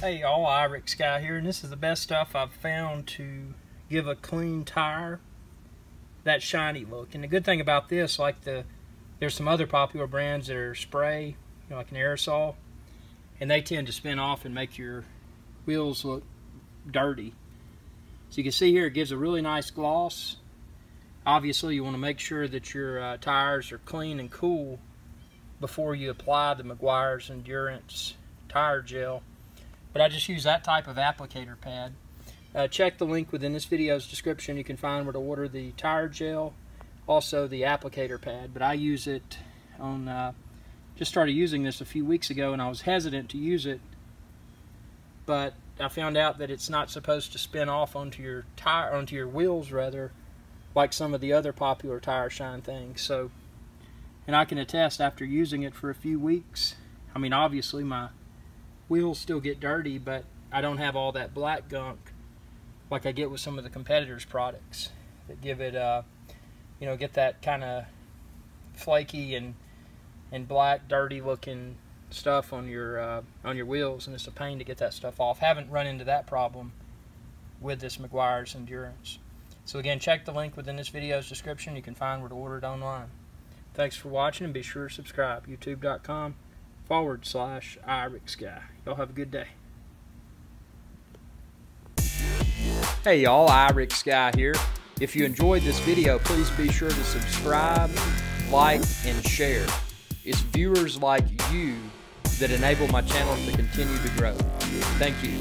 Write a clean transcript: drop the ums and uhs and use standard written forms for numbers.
Hey y'all, Irix Guy here, and this is the best stuff I've found to give a clean tire that shiny look. And the good thing about this, there's some other popular brands that are spray, like an aerosol, and they tend to spin off and make your wheels look dirty. So you can see here it gives a really nice gloss. Obviously you want to make sure that your tires are clean and cool before you apply the Meguiar's Endurance tire gel. But I just use that type of applicator pad. Check the link within this video's description. You can find where to order the tire gel, also the applicator pad. But I use it on, just started using this a few weeks ago, and I was hesitant to use it, but I found out that it's not supposed to spin off onto your tire, onto your wheels rather, like some of the other popular tire shine things. So, and I can attest after using it for a few weeks, I mean obviously my wheels still get dirty, but I don't have all that black gunk like I get with some of the competitors' products that give it, get that kind of flaky and black, dirty looking stuff on your wheels, and it's a pain to get that stuff off. Haven't run into that problem with this Meguiar's Endurance. So again, check the link within this video's description. You can find where to order it online. Thanks for watching, and be sure to subscribe. YouTube.com/Irix Guy. Y'all have a good day. Hey y'all, Irix Guy here. If you enjoyed this video, please be sure to subscribe, like, and share. It's viewers like you that enable my channel to continue to grow. Thank you.